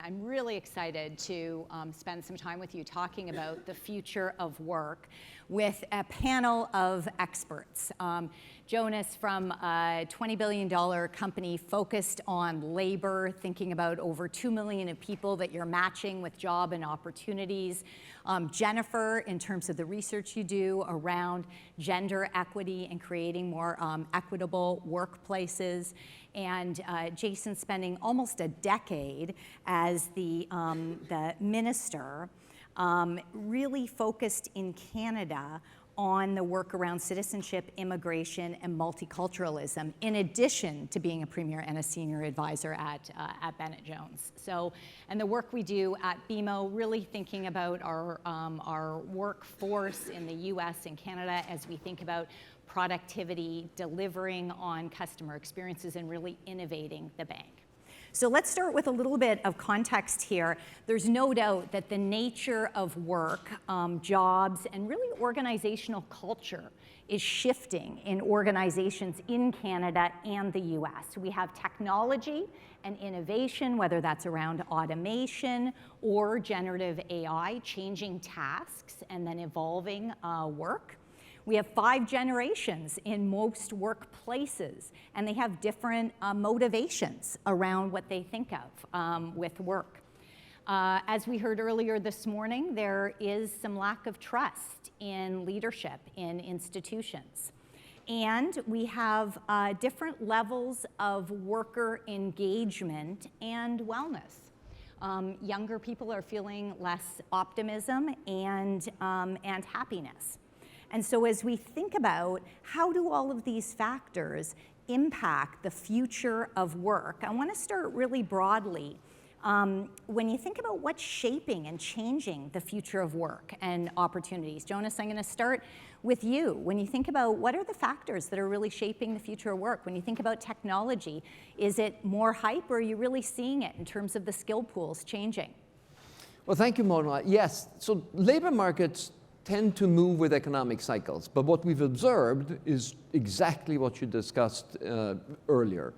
I'm really excited to spend some time with you talking about the future of work with a panel of experts. Jonas from a $20 billion company focused on labor, thinking about over 2 million of people that you're matching with job and opportunities. Jennifer, in terms of the research you do around gender equity and creating more equitable workplaces. And Jason spending almost a decade as the minister, really focused in Canada on the work around citizenship, immigration, and multiculturalism, in addition to being a premier and a senior advisor at Bennett Jones. So, and the work we do at BMO, really thinking about our workforce in the US and Canada as we think about productivity, delivering on customer experiences, and really innovating the bank. So let's start with a little bit of context here. There's no doubt that the nature of work, jobs, and really organizational culture is shifting in organizations in Canada and the US. We have technology and innovation, whether that's around automation or generative AI, changing tasks and then evolving work. We have 5 generations in most workplaces, and they have different motivations around what they think of with work. As we heard earlier this morning, there is some lack of trust in leadership in institutions. And we have different levels of worker engagement and wellness. Younger people are feeling less optimism and happiness. And so as we think about how do all of these factors impact the future of work, I want to start really broadly. When you think about what's shaping and changing the future of work and opportunities, Jonas, I'm going to start with you. When you think about what are the factors that are really shaping the future of work, when you think about technology, is it more hype, or are you really seeing it in terms of the skill pools changing? Well, thank you, Mona. Yes, so labor markets tend to move with economic cycles, but what we've observed is exactly what you discussed earlier.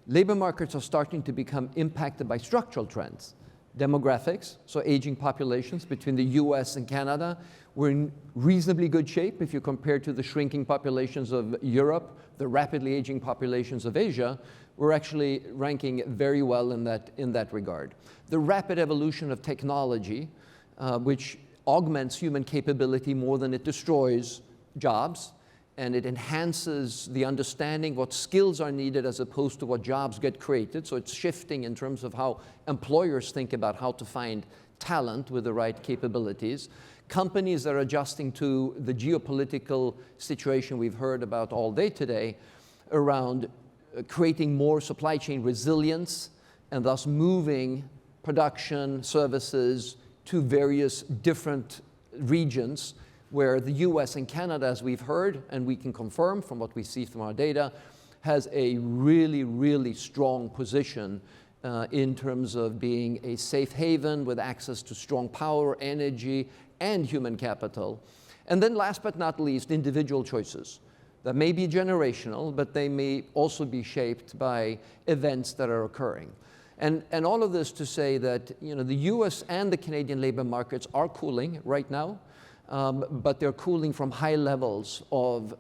Labor markets are starting to become impacted by structural trends. Demographics, so aging populations between the US and Canada, we're in reasonably good shape if you compare to the shrinking populations of Europe, the rapidly aging populations of Asia. We're actually ranking very well in that regard. The rapid evolution of technology, which augments human capability more than it destroys jobs, and it enhances the understanding what skills are needed as opposed to what jobs get created. So it's shifting in terms of how employers think about how to find talent with the right capabilities. Companies are adjusting to the geopolitical situation we've heard about all day today around creating more supply chain resilience and thus moving production, services, to various different regions where the US and Canada, as we've heard, and we can confirm from what we see from our data, has a really, really strong position in terms of being a safe haven with access to strong power, energy, and human capital. And then last but not least, individual choices that may be generational, but they may also be shaped by events that are occurring. And all of this to say that, you know, the US and the Canadian labor markets are cooling right now, but they're cooling from high levels of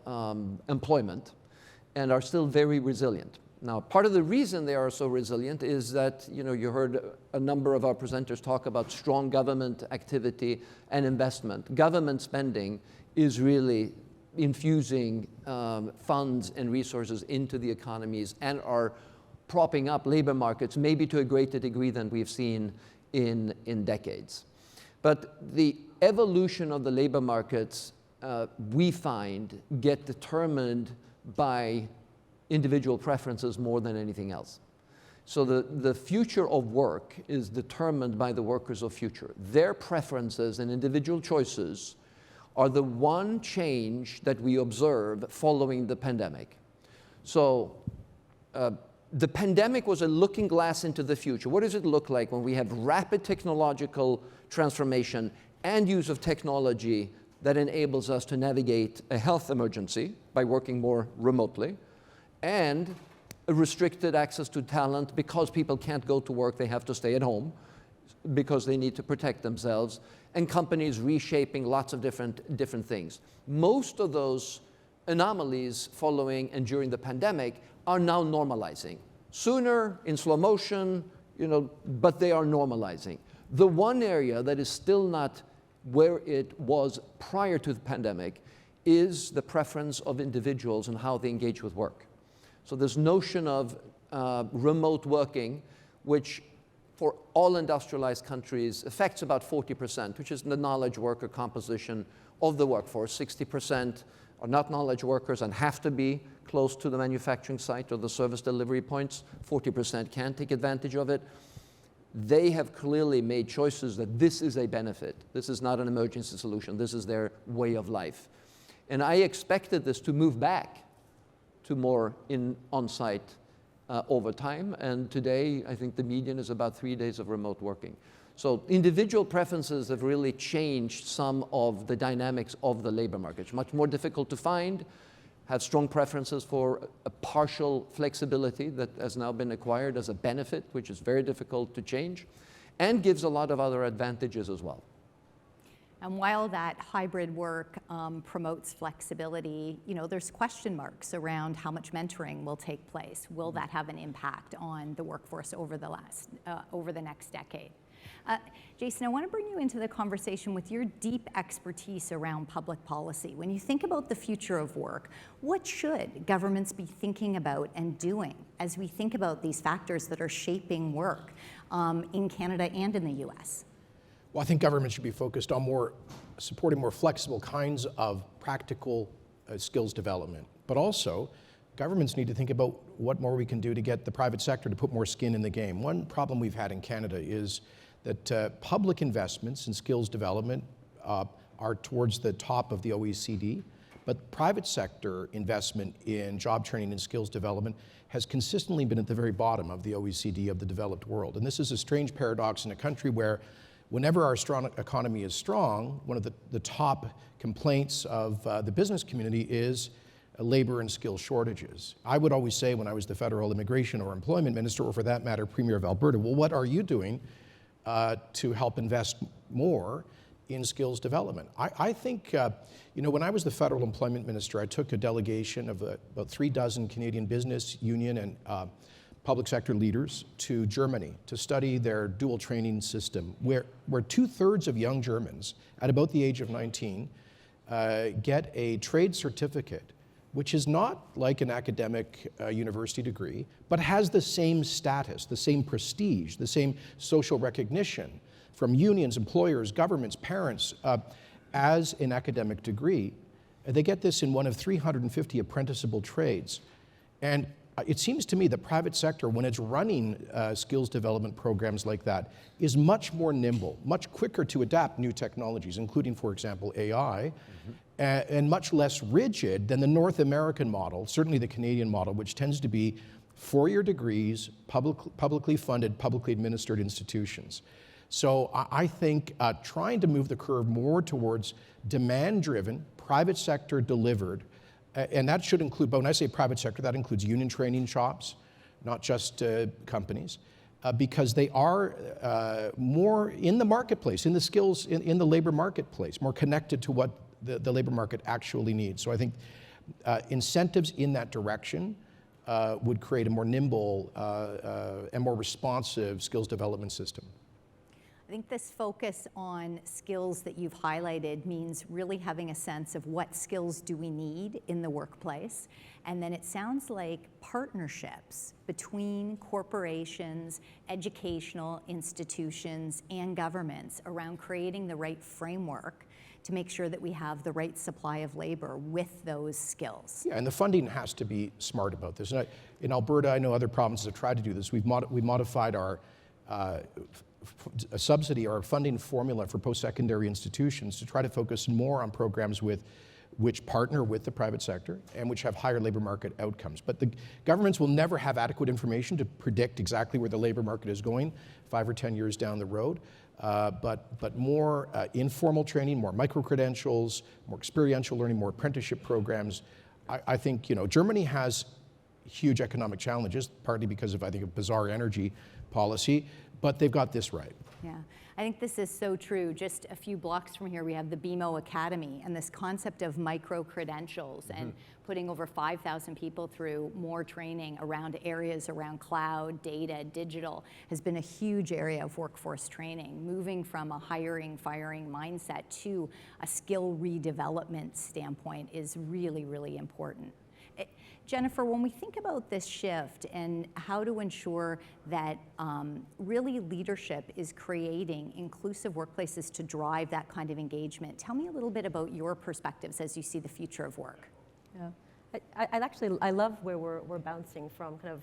employment and are still very resilient. Now, part of the reason they are so resilient is that, you know, you heard a number of our presenters talk about strong government activity and investment. Government spending is really infusing funds and resources into the economies and are propping up labor markets, maybe to a greater degree than we've seen in decades. But the evolution of the labor markets, we find, get determined by individual preferences more than anything else. So the future of work is determined by the workers of future. Their preferences and individual choices are the one change that we observe following the pandemic. So the pandemic was a looking glass into the future. What does it look like when we have rapid technological transformation and use of technology that enables us to navigate a health emergency by working more remotely, and a restricted access to talent because people can't go to work, they have to stay at home, because they need to protect themselves, and companies reshaping lots of different things. Most of those anomalies following and during the pandemic are now normalizing. Sooner, in slow motion, but they are normalizing. The one area that is still not where it was prior to the pandemic is the preference of individuals and how they engage with work. So this notion of remote working, which for all industrialized countries affects about 40%, which is the knowledge worker composition of the workforce. 60% are not knowledge workers and have to be close to the manufacturing site or the service delivery points. 40% can't take advantage of it. They have clearly made choices that this is a benefit. This is not an emergency solution. This is their way of life. And I expected this to move back to more on-site over time. And today, I think the median is about 3 days of remote working. So individual preferences have really changed some of the dynamics of the labor market. It's much more difficult to find, have strong preferences for a partial flexibility that has now been acquired as a benefit, which is very difficult to change, and gives a lot of other advantages as well. And while that hybrid work promotes flexibility, there's question marks around how much mentoring will take place. Will that have an impact on the workforce over the next decade? Jason, I want to bring you into the conversation with your deep expertise around public policy. When you think about the future of work, what should governments be thinking about and doing as we think about these factors that are shaping work in Canada and in the US? Well, I think government should be focused on supporting more flexible kinds of practical skills development. But also, governments need to think about what more we can do to get the private sector to put more skin in the game. One problem we've had in Canada is that public investments in skills development are towards the top of the OECD, but private sector investment in job training and skills development has consistently been at the very bottom of the OECD of the developed world. And this is a strange paradox in a country where whenever our strong economy is strong, one of the top complaints of the business community is labor and skill shortages. I would always say when I was the federal immigration or employment minister, or for that matter, Premier of Alberta, well, what are you doing to help invest more in skills development? I think, when I was the federal employment minister, I took a delegation of about 36 Canadian business, union, and public sector leaders to Germany to study their dual training system, where 2/3 of young Germans at about the age of 19 get a trade certificate, which is not like an academic university degree, but has the same status, the same prestige, the same social recognition from unions, employers, governments, parents, as an academic degree. They get this in one of 350 apprenticeable trades. And it seems to me the private sector, when it's running skills development programs like that, is much more nimble, much quicker to adapt new technologies, including, for example, AI, and much less rigid than the North American model, certainly the Canadian model, which tends to be four-year degrees, publicly funded, publicly administered institutions. So I think trying to move the curve more towards demand-driven, private sector delivered, and that should include, but when I say private sector, that includes union training shops, not just companies, because they are more in the marketplace, in the skills, in the labor marketplace, more connected to what the labor market actually needs. So I think incentives in that direction would create a more nimble and more responsive skills development system. I think this focus on skills that you've highlighted means really having a sense of what skills do we need in the workplace. And then it sounds like partnerships between corporations, educational institutions, and governments around creating the right framework to make sure that we have the right supply of labor with those skills. Yeah, and the funding has to be smart about this. And in Alberta, I know other provinces have tried to do this. We've modified our a subsidy or a funding formula for post-secondary institutions to try to focus more on programs which partner with the private sector and which have higher labor market outcomes. But the governments will never have adequate information to predict exactly where the labor market is going 5 or 10 years down the road. But more informal training, more micro-credentials, more experiential learning, more apprenticeship programs. I think, Germany has huge economic challenges, partly because of, I think, a bizarre energy policy, but they've got this right. Yeah, I think this is so true. Just a few blocks from here, we have the BMO Academy, and this concept of micro-credentials and putting over 5,000 people through more training around areas around cloud, data, digital, has been a huge area of workforce training, moving from a hiring, firing mindset to a skill redevelopment standpoint is really, really important. Jennifer, when we think about this shift and how to ensure that really leadership is creating inclusive workplaces to drive that kind of engagement, tell me a little bit about your perspectives as you see the future of work. Yeah, I love where we're bouncing from kind of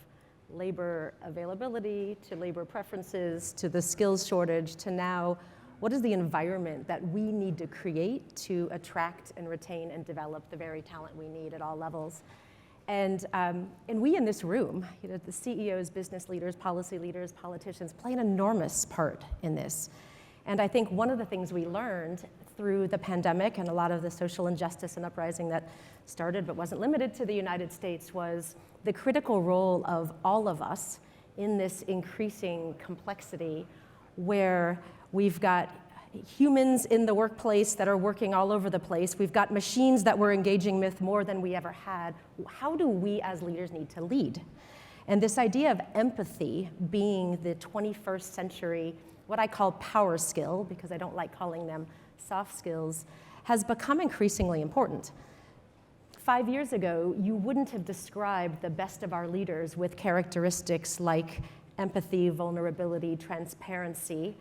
labor availability to labor preferences to the skills shortage to now what is the environment that we need to create to attract and retain and develop the very talent we need at all levels. And we in this room, the CEOs, business leaders, policy leaders, politicians, play an enormous part in this. And I think one of the things we learned through the pandemic and a lot of the social injustice and uprising that started but wasn't limited to the United States was the critical role of all of us in this increasing complexity where we've got humans in the workplace that are working all over the place. We've got machines that we're engaging with more than we ever had. How do we as leaders need to lead? And this idea of empathy being the 21st century, what I call power skill, because I don't like calling them soft skills, has become increasingly important. 5 years ago, you wouldn't have described the best of our leaders with characteristics like empathy, vulnerability, transparency,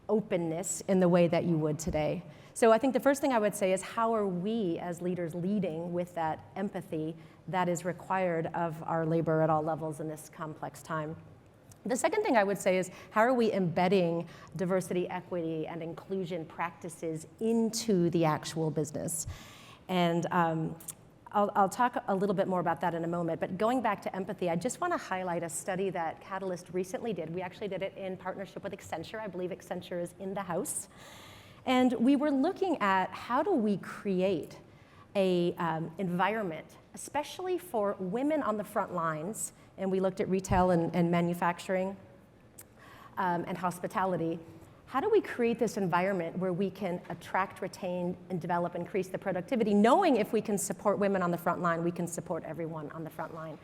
openness in the way that you would today. So I think the first thing I would say is how are we as leaders leading with that empathy that is required of our labor at all levels in this complex time? The second thing I would say is how are we embedding diversity, equity, and inclusion practices into the actual business? And I'll talk a little bit more about that in a moment, but going back to empathy, I just want to highlight a study that Catalyst recently did. We actually did it in partnership with Accenture. I believe Accenture is in the house. And we were looking at how do we create a environment, especially for women on the front lines, and we looked at retail and manufacturing and hospitality. How do we create this environment where we can attract, retain, and develop, increase the productivity, knowing if we can support women on the front line, we can support everyone on the front line?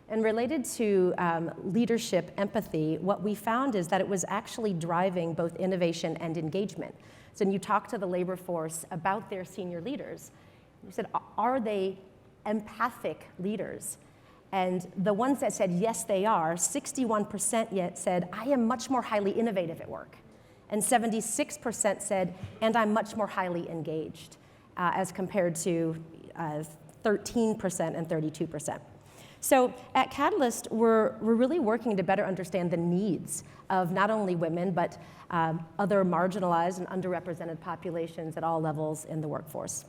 And related to leadership empathy, what we found is that it was actually driving both innovation and engagement. So when you talk to the labor force about their senior leaders, you said, are they empathic leaders? And the ones that said, yes, they are, 61% yet said, I am much more highly innovative at work. And 76% said, and I'm much more highly engaged, as compared to 13% and 32%. So at Catalyst, we're really working to better understand the needs of not only women, but other marginalized and underrepresented populations at all levels in the workforce.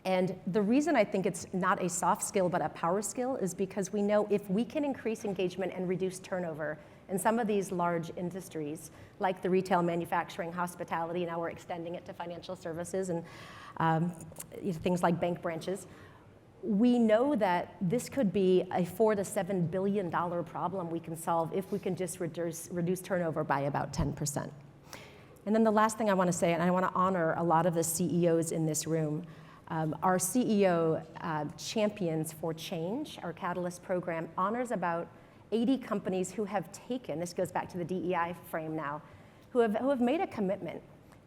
And the reason I think it's not a soft skill, but a power skill is because we know if we can increase engagement and reduce turnover in some of these large industries, like the retail, manufacturing, hospitality, now we're extending it to financial services and things like bank branches, we know that this could be a $4 to $7 billion problem we can solve if we can just reduce turnover by about 10%. And then the last thing I want to say, and I want to honor a lot of the CEOs in this room, our CEO Champions for Change, our Catalyst program, honors about 80 companies who have taken, this goes back to the DEI frame now, who have made a commitment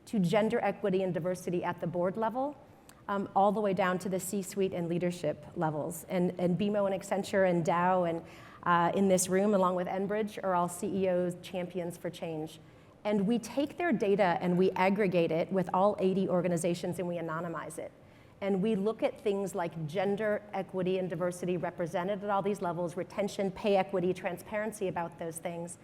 to gender equity and diversity at the board level, all the way down to the C-suite and leadership levels. And BMO and Accenture and Dow and in this room, along with Enbridge, are all CEOs Champions for Change. And we take their data and we aggregate it with all 80 organizations and we anonymize it. And we look at things like gender equity and diversity represented at all these levels, retention, pay equity, transparency about those things.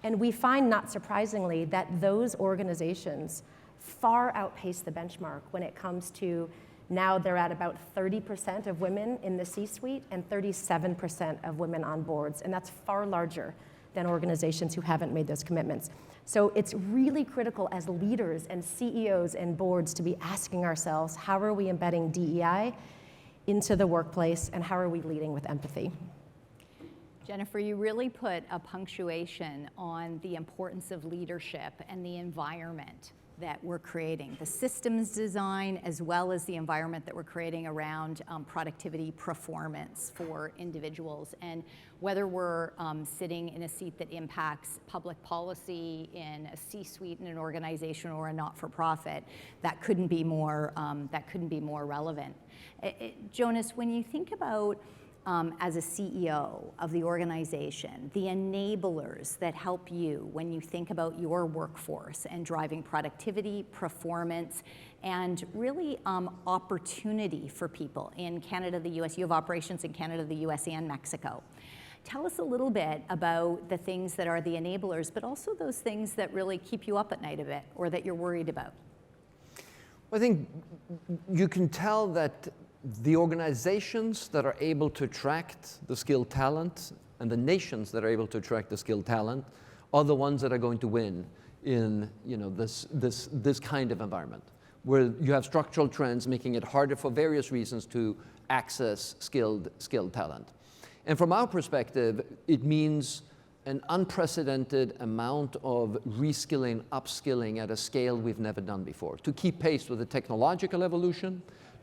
And we find, not surprisingly, that those organizations far outpace the benchmark when it comes to now they're at about 30% of women in the C-suite and 37% of women on boards. And that's far larger than organizations who haven't made those commitments. So it's really critical as leaders and CEOs and boards to be asking ourselves, how are we embedding DEI into the workplace and how are we leading with empathy? Jennifer, you really put a punctuation on the importance of leadership and the environment that we're creating, the systems design as well as the environment that we're creating around productivity performance for individuals. And whether we're sitting in a seat that impacts public policy in a C-suite in an organization or a not-for-profit, that couldn't be more relevant. Jonas, when you think about as a CEO of the organization, the enablers that help you when you think about your workforce and driving productivity, performance, and really opportunity for people in Canada, the US. You have operations in Canada, the US, and Mexico. Tell us a little bit about the things that are the enablers, but also those things that really keep you up at night a bit or that you're worried about. I think you can tell that the organizations that are able to attract the skilled talent and the nations that are able to attract the skilled talent are the ones that are going to win in this kind of environment, where you have structural trends making it harder for various reasons to access skilled talent. And from our perspective, it means an unprecedented amount of reskilling, upskilling at a scale we've never done before, to keep pace with the technological evolution,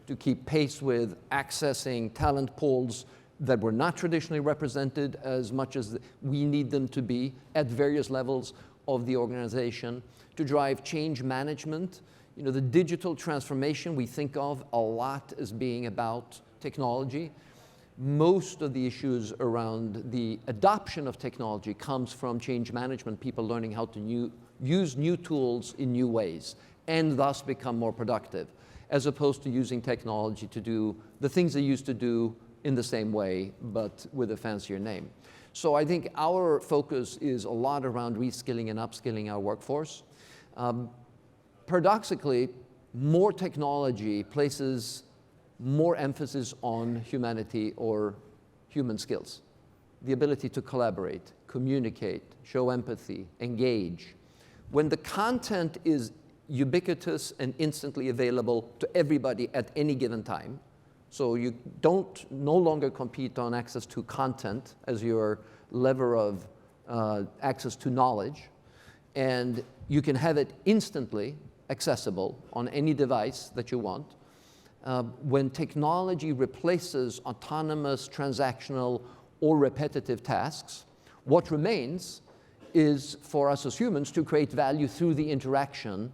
to keep pace with accessing talent pools that were not traditionally represented as much as we need them to be at various levels of the organization, to drive change management. You know, the digital transformation we think of a lot as being about technology. Most of the issues around the adoption of technology comes from change management, people learning how to use new tools in new ways and thus become more productive, as opposed to using technology to do the things they used to do in the same way, but with a fancier name. So I think our focus is a lot around reskilling and upskilling our workforce. Paradoxically, more technology places more emphasis on humanity or human skills. The ability to collaborate, communicate, show empathy, engage. When the content is ubiquitous and instantly available to everybody at any given time, so you no longer compete on access to content as your lever of access to knowledge, and you can have it instantly accessible on any device that you want. When technology replaces autonomous, transactional, or repetitive tasks, what remains is for us as humans to create value through the interaction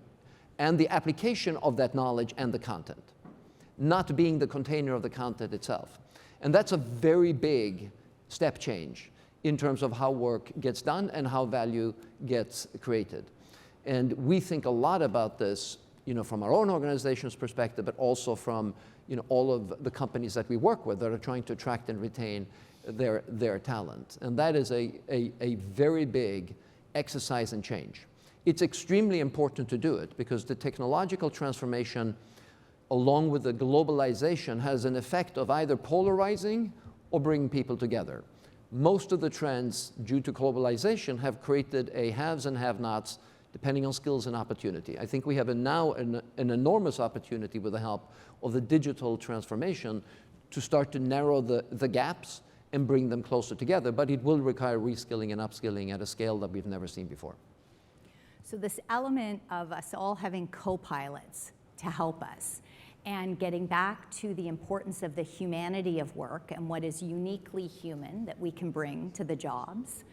and the application of that knowledge and the content, not being the container of the content itself. And that's a very big step change in terms of how work gets done and how value gets created. And we think a lot about this, from our own organization's perspective, but also from, all of the companies that we work with that are trying to attract and retain their talent. And that is a very big exercise in change. It's extremely important to do it because the technological transformation, along with the globalization, has an effect of either polarizing or bringing people together. Most of the trends due to globalization have created a haves and have-nots depending on skills and opportunity. I think we have now an enormous opportunity with the help of the digital transformation to start to narrow the gaps and bring them closer together, but it will require reskilling and upskilling at a scale that we've never seen before. So this element of us all having co-pilots to help us and getting back to the importance of the humanity of work and what is uniquely human that we can bring to the jobs.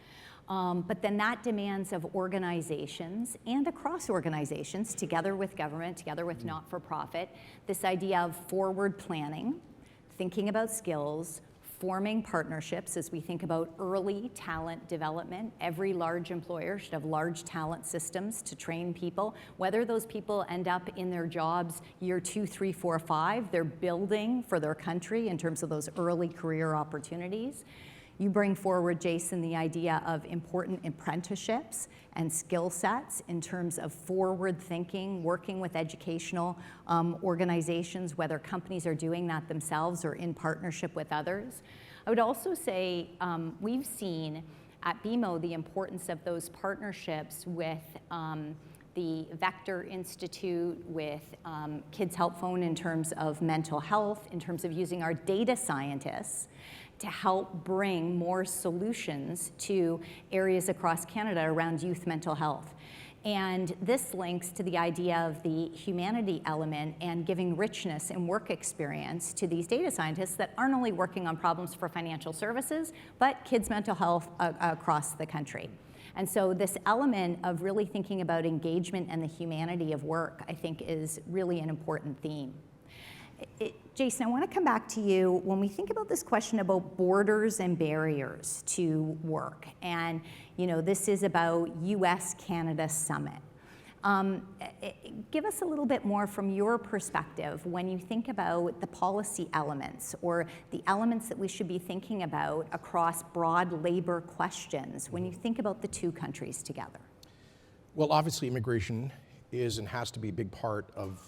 But then that demands of organizations and across organizations, together with government, together with not-for-profit, this idea of forward planning, thinking about skills, forming partnerships as we think about early talent development. Every large employer should have large talent systems to train people. Whether those people end up in their jobs year 2, 3, 4, 5, they're building for their country in terms of those early career opportunities. You bring forward, Jason, the idea of important apprenticeships and skill sets in terms of forward thinking, working with educational organizations, whether companies are doing that themselves or in partnership with others. I would also say we've seen at BMO the importance of those partnerships with the Vector Institute, with Kids Help Phone in terms of mental health, in terms of using our data scientists to help bring more solutions to areas across Canada around youth mental health. And this links to the idea of the humanity element and giving richness and work experience to these data scientists that aren't only working on problems for financial services, but kids' mental health across the country. And so this element of really thinking about engagement and the humanity of work, I think, is really an important theme. Jason, I want to come back to you when we think about this question about borders and barriers to work. And, you know, this is about US-Canada Summit. Give us a little bit more from your perspective when you think about the policy elements or the elements that we should be thinking about across broad labor questions when you think about the two countries together. Well, obviously immigration is and has to be a big part of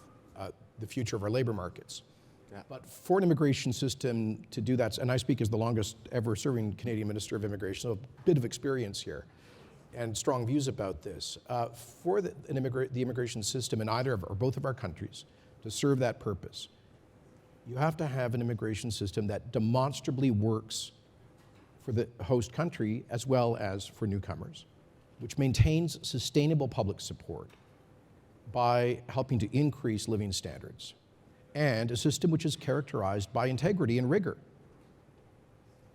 the future of our labor markets. Yeah. But for an immigration system to do that, and I speak as the longest ever serving Canadian Minister of Immigration, so a bit of experience here and strong views about this. For the immigration system in either of or both of our countries to serve that purpose, you have to have an immigration system that demonstrably works for the host country as well as for newcomers, which maintains sustainable public support by helping to increase living standards, and a system which is characterized by integrity and rigor.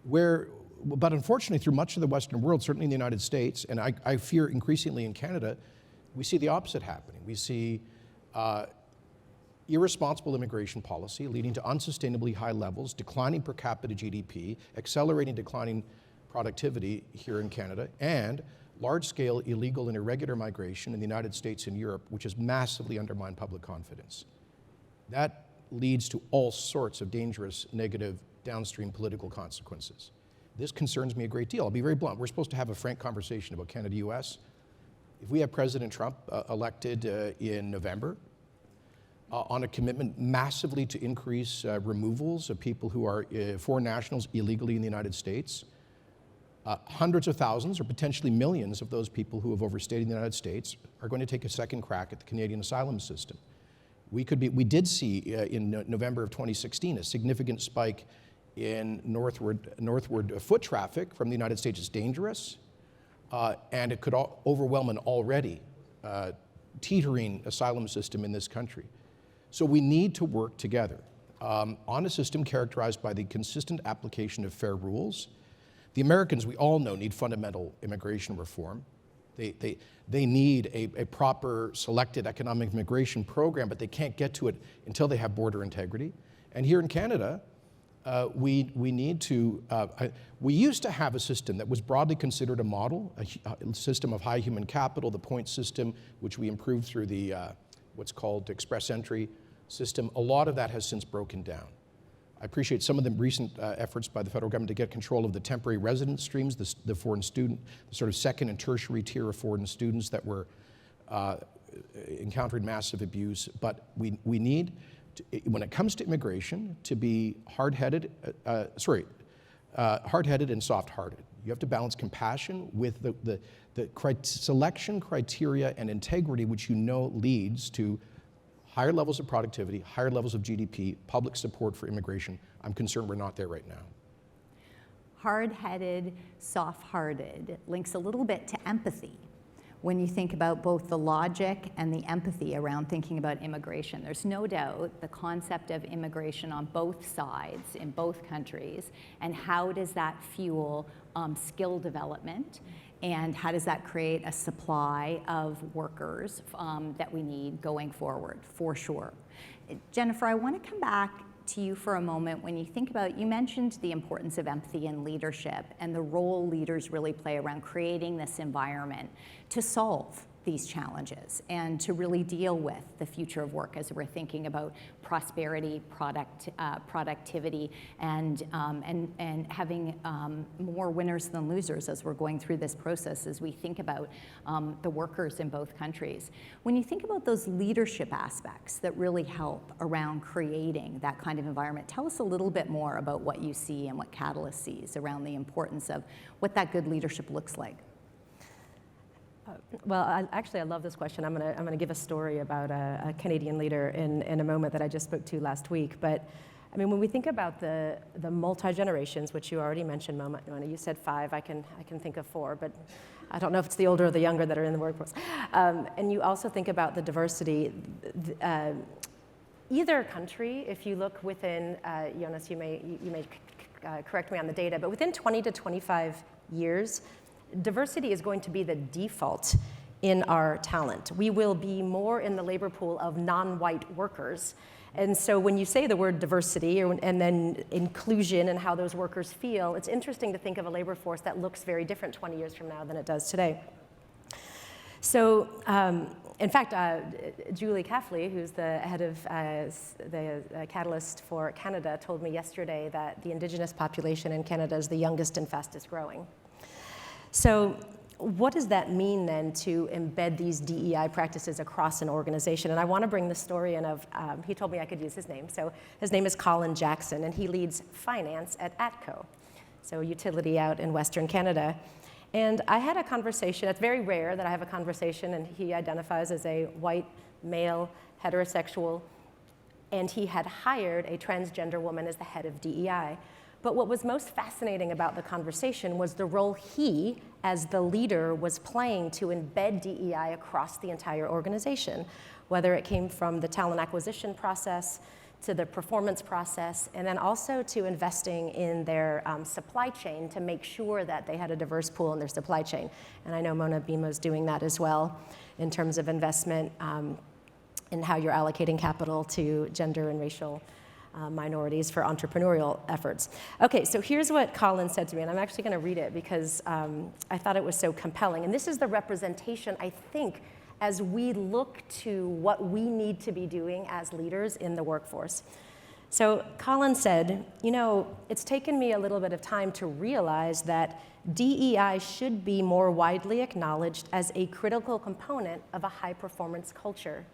But unfortunately, through much of the Western world, certainly in the United States, and I fear increasingly in Canada, we see the opposite happening. We see irresponsible immigration policy leading to unsustainably high levels, declining per capita GDP, accelerating declining productivity here in Canada, and large-scale illegal and irregular migration in the United States and Europe, which has massively undermined public confidence. That leads to all sorts of dangerous, negative, downstream political consequences. This concerns me a great deal. I'll be very blunt. We're supposed to have a frank conversation about Canada-US. If we have President Trump elected in November on a commitment massively to increase removals of people who are foreign nationals illegally in the United States, hundreds of thousands or potentially millions of those people who have overstayed in the United States are going to take a second crack at the Canadian asylum system. We did see in November of 2016 a significant spike in northward foot traffic from the United States. Is dangerous, and it could overwhelm an already teetering asylum system in this country. So we need to work together on a system characterized by the consistent application of fair rules. The Americans, we all know, need fundamental immigration reform. They need a proper selected economic immigration program, but they can't get to it until they have border integrity. And here in Canada, we need to, we used to have a system that was broadly considered a model, a system of high human capital, the point system, which we improved through the what's called express entry system. A lot of that has since broken down. I appreciate some of the recent efforts by the federal government to get control of the temporary resident streams, the foreign student, the sort of second and tertiary tier of foreign students that were encountering massive abuse. But we need, when it comes to immigration, to be hard-headed and soft-hearted. You have to balance compassion with the selection criteria and integrity, which you know leads to higher levels of productivity, higher levels of GDP, public support for immigration. I'm concerned we're not there right now. Hard-headed, soft-hearted links a little bit to empathy. When you think about both the logic and the empathy around thinking about immigration, there's no doubt the concept of immigration on both sides in both countries, and how does that fuel skill development, and how does that create a supply of workers that we need going forward, for sure. Jennifer, I want to come back to you for a moment. When you think about, you mentioned the importance of empathy and leadership and the role leaders really play around creating this environment to solve these challenges and to really deal with the future of work as we're thinking about prosperity, productivity, and having more winners than losers as we're going through this process as we think about the workers in both countries. When you think about those leadership aspects that really help around creating that kind of environment, tell us a little bit more about what you see and what Catalyst sees around the importance of what that good leadership looks like. Well, I love this question. I'm gonna give a story about a Canadian leader in a moment that I just spoke to last week. But I mean, when we think about the multi-generations, which you already mentioned, Mona, you said 5, I can think of 4, but I don't know if it's the older or the younger that are in the workforce. And you also think about the diversity. Either country, if you look within, Jonas, you may correct me on the data, but within 20 to 25 years, diversity is going to be the default in our talent. We will be more in the labor pool of non-white workers. And so when you say the word diversity and then inclusion and how those workers feel, it's interesting to think of a labor force that looks very different 20 years from now than it does today. So, in fact, Julie Caffley, who's the head of the Catalyst for Canada, told me yesterday that the indigenous population in Canada is the youngest and fastest growing. So what does that mean then to embed these DEI practices across an organization? And I want to bring the story in of, he told me I could use his name. So his name is Colin Jackson, and he leads finance at ATCO, so utility out in Western Canada. And I had a conversation, it's very rare that I have a conversation, and he identifies as a white, male, heterosexual, and he had hired a transgender woman as the head of DEI. But what was most fascinating about the conversation was the role he, as the leader, was playing to embed DEI across the entire organization, whether it came from the talent acquisition process to the performance process, and then also to investing in their supply chain to make sure that they had a diverse pool in their supply chain. And I know Mona Bimo's doing that as well in terms of investment in how you're allocating capital to gender and racial minorities for entrepreneurial efforts. Okay, so here's what Colin said to me, and I'm actually going to read it because I thought it was so compelling. And this is the representation, I think, as we look to what we need to be doing as leaders in the workforce. So Colin said, you know, it's taken me a little bit of time to realize that DEI should be more widely acknowledged as a critical component of a high-performance culture.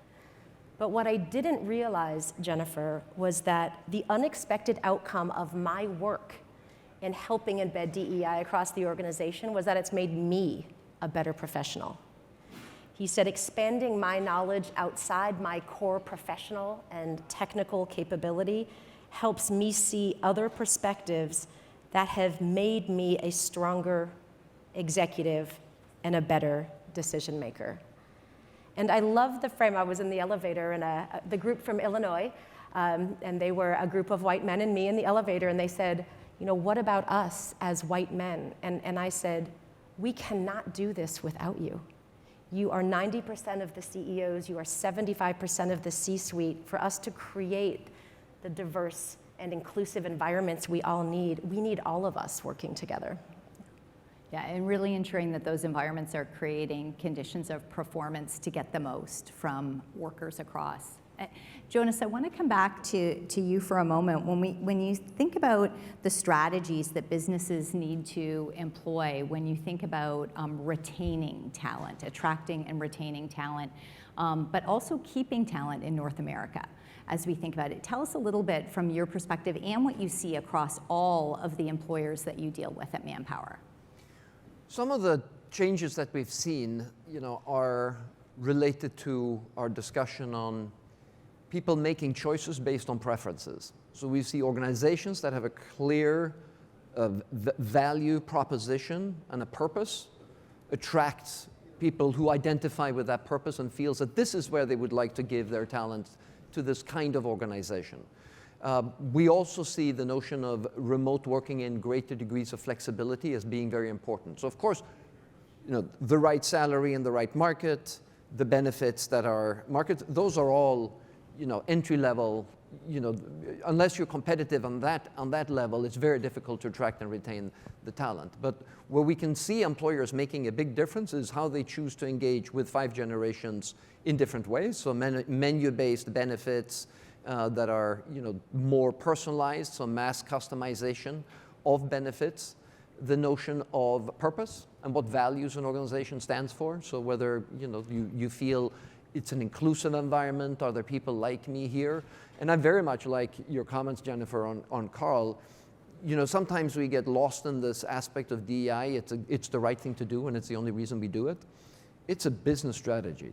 But what I didn't realize, Jennifer, was that the unexpected outcome of my work in helping embed DEI across the organization was that it's made me a better professional. He said, expanding my knowledge outside my core professional and technical capability helps me see other perspectives that have made me a stronger executive and a better decision maker. And I love the frame. I was in the elevator, and the group from Illinois, and they were a group of white men and me in the elevator, and they said, you know, what about us as white men? And I said, we cannot do this without you. You are 90% of the CEOs, you are 75% of the C-suite. For us to create the diverse and inclusive environments we all need, we need all of us working together. Yeah, and really ensuring that those environments are creating conditions of performance to get the most from workers across. Jonas, I want to come back to you for a moment. When you think about the strategies that businesses need to employ, when you think about retaining talent, attracting and retaining talent, but also keeping talent in North America, as we think about it, tell us a little bit from your perspective and what you see across all of the employers that you deal with at Manpower. Some of the changes that we've seen, you know, are related to our discussion on people making choices based on preferences. So we see organizations that have a clear value proposition and a purpose, attract people who identify with that purpose and feels that this is where they would like to give their talent to this kind of organization. We also see the notion of remote working in greater degrees of flexibility as being very important. So of course, you know, the right salary in the right market, the benefits that are market, those are all, you know, entry level. You know, unless you're competitive on that level, it's very difficult to attract and retain the talent. But where we can see employers making a big difference is how they choose to engage with 5 generations in different ways. So menu-based benefits that are, you know, more personalized, so mass customization of benefits, the notion of purpose and what values an organization stands for. So whether, you know, you feel it's an inclusive environment, are there people like me here? And I very much like your comments, Jennifer, on Carl. You know, sometimes we get lost in this aspect of DEI. It's the right thing to do, and it's the only reason we do it. It's a business strategy.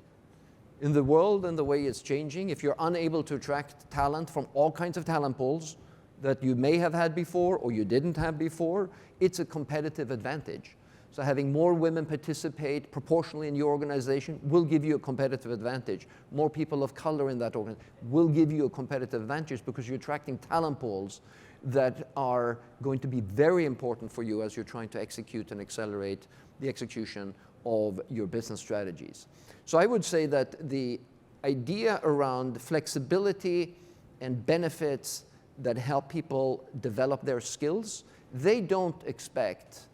In the world and the way it's changing, if you're unable to attract talent from all kinds of talent pools, that you may have had before or you didn't have before, it's a competitive advantage. So having more women participate proportionally in your organization will give you a competitive advantage. More people of color in that organization will give you a competitive advantage because you're attracting talent pools that are going to be very important for you as you're trying to execute and accelerate the execution of your business strategies. So I would say that the idea around flexibility and benefits that help people develop their skills, they don't expect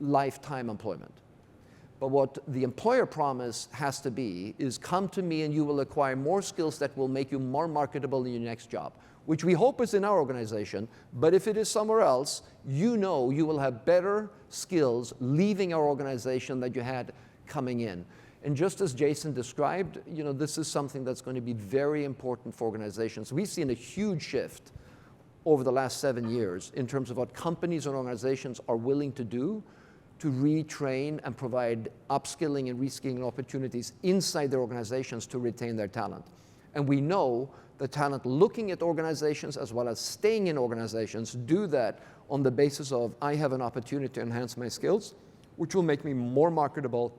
lifetime employment. But what the employer promise has to be is come to me and you will acquire more skills that will make you more marketable in your next job, which we hope is in our organization, but if it is somewhere else, you know you will have better skills leaving our organization than you had coming in. And just as Jason described, you know, this is something that's going to be very important for organizations. We've seen a huge shift over the last 7 years in terms of what companies and organizations are willing to do to retrain and provide upskilling and reskilling opportunities inside their organizations to retain their talent. And we know the talent looking at organizations as well as staying in organizations do that on the basis of, I have an opportunity to enhance my skills, which will make me more marketable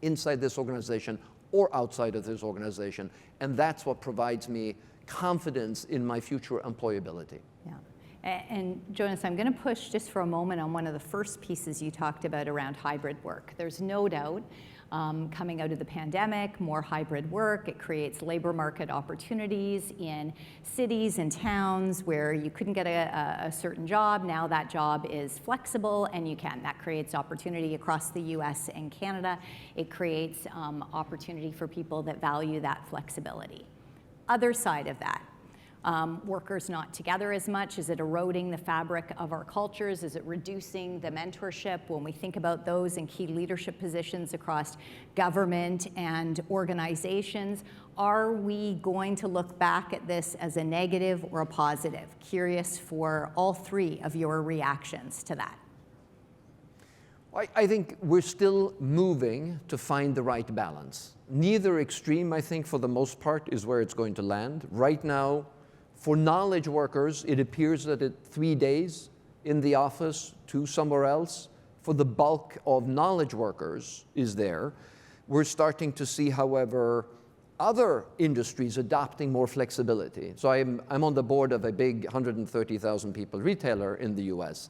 inside this organization or outside of this organization. And that's what provides me confidence in my future employability. Yeah. And Jonas, I'm going to push just for a moment on one of the first pieces you talked about around hybrid work. There's no doubt coming out of the pandemic, more hybrid work, it creates labor market opportunities in cities and towns where you couldn't get a certain job. Now that job is flexible and you can. That creates opportunity across the US and Canada. It creates opportunity for people that value that flexibility. Other side of that, workers not together as much? Is it eroding the fabric of our cultures? Is it reducing the mentorship when we think about those in key leadership positions across government and organizations? Are we going to look back at this as a negative or a positive? Curious for all three of your reactions to that. I think we're still moving to find the right balance. Neither extreme, I think, for the most part, is where it's going to land. Right now, for knowledge workers, it appears that it's 3 days in the office, 2 somewhere else. For the bulk of knowledge workers is there. We're starting to see, however, other industries adopting more flexibility. So I'm on the board of a big 130,000 people retailer in the US.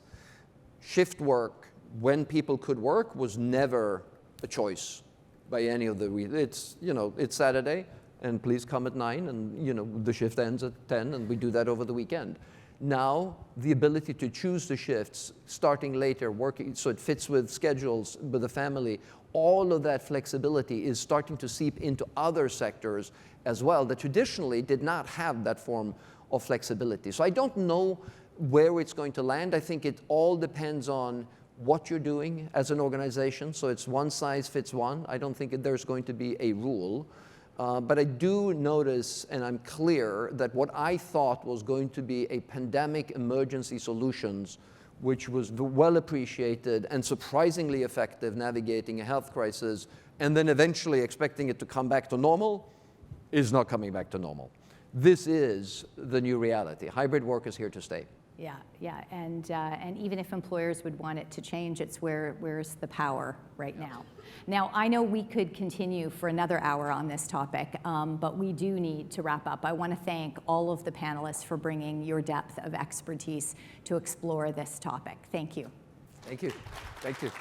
Shift work, when people could work, was never a choice by any of the, it's Saturday, and please come at 9, and the shift ends at 10, and we do that over the weekend. Now, the ability to choose the shifts, starting later, working, so it fits with schedules, with the family, all of that flexibility is starting to seep into other sectors as well that traditionally did not have that form of flexibility. So I don't know where it's going to land. I think it all depends on what you're doing as an organization. So it's one size fits one. I don't think there's going to be a rule. But I do notice, and I'm clear, that what I thought was going to be a pandemic emergency solutions, which was well appreciated and surprisingly effective navigating a health crisis, and then eventually expecting it to come back to normal, is not coming back to normal. This is the new reality. Hybrid work is here to stay. Yeah, and even if employers would want it to change, it's where's the power right now. Now, I know we could continue for another hour on this topic, but we do need to wrap up. I want to thank all of the panelists for bringing your depth of expertise to explore this topic. Thank you. Thank you. Thank you.